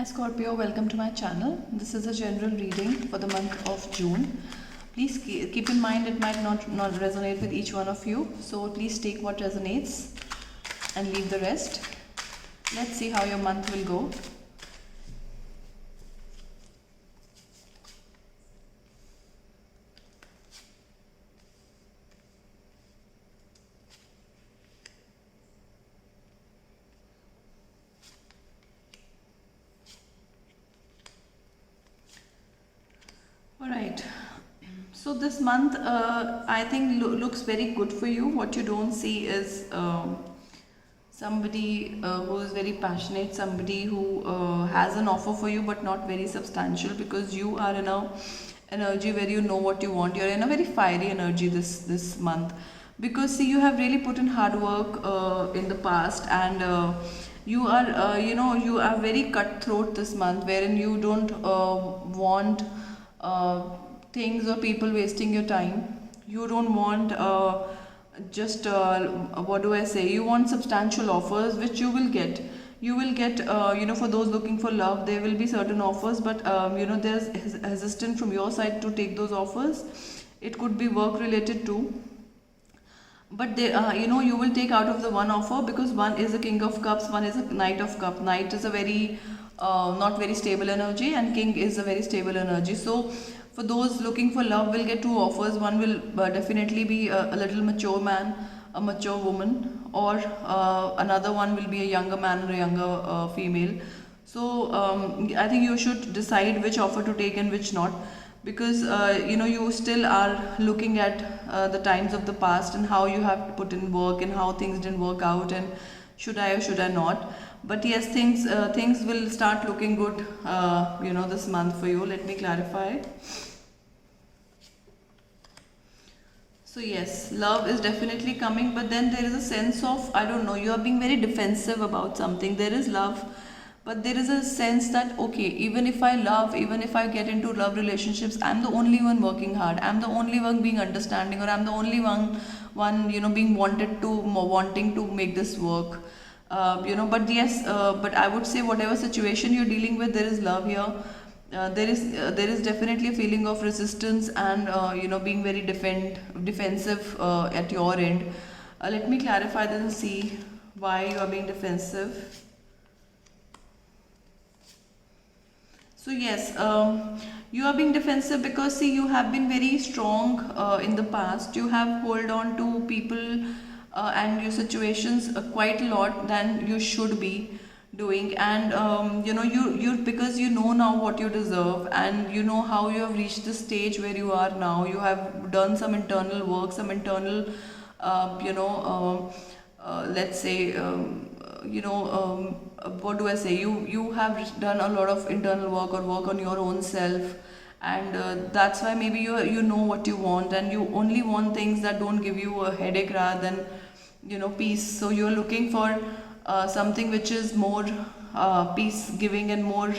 Hi Scorpio, welcome to my channel. This is a general reading for the month of June. Please keep in mind it might not resonate with each one of you. So please take what resonates and leave the rest. Let's see how your month will go. Alright, so this month I think looks very good for you. What you don't see is somebody who is very passionate, somebody who has an offer for you but not very substantial, because you are in a energy where you know what you want. You're in a very fiery energy this month, because see, you have really put in hard work in the past, and you are you are very cutthroat this month, wherein you don't want uh, things or people wasting your time. You don't want just what do I say, you want substantial offers, which you will get. You will get for those looking for love, there will be certain offers, but there's hesitance from your side to take those offers. It could be work related too, but they you will take out of the one offer, because one is a king of cups, one is a knight of cup. Knight is a very not very stable energy, and king is a very stable energy. So for those looking for love, will get two offers. One will definitely be a little mature man, a mature woman, or another one will be a younger man or a younger female. So I think you should decide which offer to take and which not, because you still are looking at the times of the past and how you have put in work and how things didn't work out, and should I or should I not. But yes, things will start looking good this month for you. Let me clarify. So yes, love is definitely coming, but then there is a sense of, I don't know, you are being very defensive about something. There is love, but there is a sense that, okay, even if I love, even if I get into love relationships, I'm the only one working hard, I'm the only one being understanding, or I'm the only one being wanting to make this work. But yes, but I would say whatever situation you're dealing with, there is love here. There is definitely a feeling of resistance, and being very defensive at your end. Let me clarify this and see why you are being defensive. So yes, you are being defensive because, see, you have been very strong in the past. You have hold on to people and your situations quite a lot than you should be doing, and you because you know now what you deserve, and you know how you have reached the stage where you are now. You have done some internal work, some internal let's say what do I say, you have done a lot of internal work or work on your own self, and that's why maybe you know what you want, and you only want things that don't give you a headache rather than peace. So you're looking for something which is more peace giving and more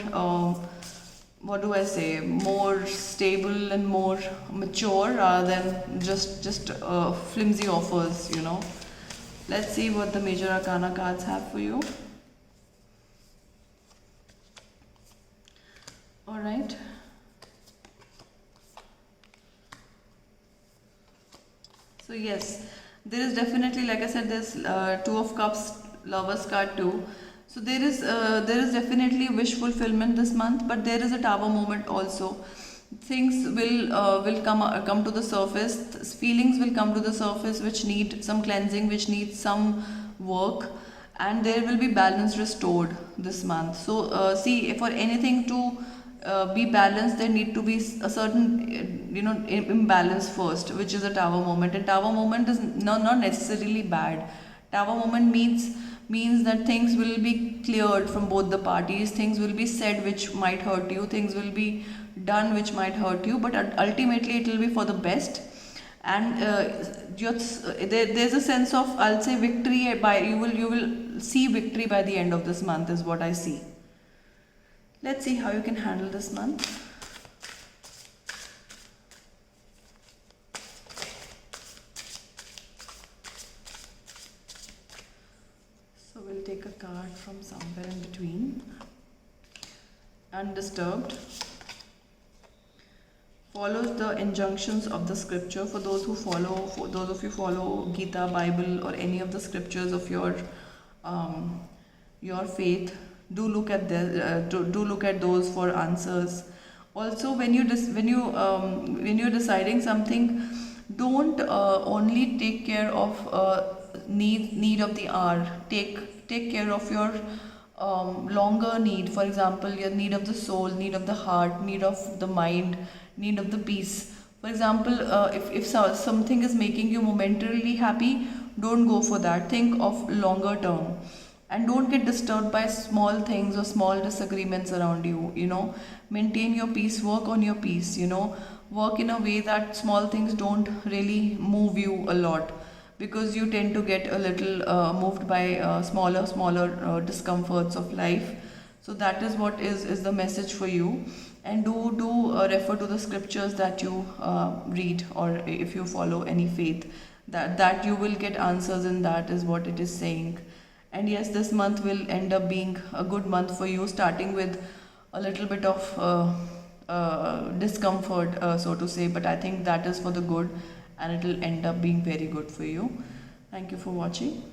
what do I say, more stable and more mature, rather than just flimsy offers. Let's see what the major arcana cards have for you. All right. So yes, there is definitely, like I said, there's two of cups, lovers card too. So there is definitely wish fulfillment this month, but there is a tower moment also. Things will come to the surface. Feelings will come to the surface which need some cleansing, which need some work, and there will be balance restored this month. So see, for anything to be balanced, there need to be a certain imbalance first, which is a tower moment. And tower moment is not necessarily bad. Tower moment means that things will be cleared from both the parties. Things will be said which might hurt you, things will be done which might hurt you, but ultimately it will be for the best. And there's a sense of, I'll say, victory. By you will see victory by the end of this month is what I see. Let's see how you can handle this month. So we'll take a card from somewhere in between. undisturbed, follows the injunctions of the scripture. For those who follow, for those of you follow Gita, Bible, or any of the scriptures of um, your faith, do look at do look at those for answers. Also, when when you're deciding something, don't only take care of need of the hour. Take care of your longer need. For example, your need of the soul, need of the heart, need of the mind, need of the peace. For example, if something is making you momentarily happy, don't go for that. Think of longer term, and don't get disturbed by small things or small disagreements around you. Maintain your peace, work on your peace. Work in a way that small things don't really move you a lot, because you tend to get a little moved by smaller discomforts of life. So that is what is the message for you. And do refer to the scriptures that you read, or if you follow any faith, that you will get answers, and that is what it is saying. And yes, this month will end up being a good month for you, starting with a little bit of discomfort, so to say, but I think that is for the good, and it will end up being very good for you. Thank you for watching.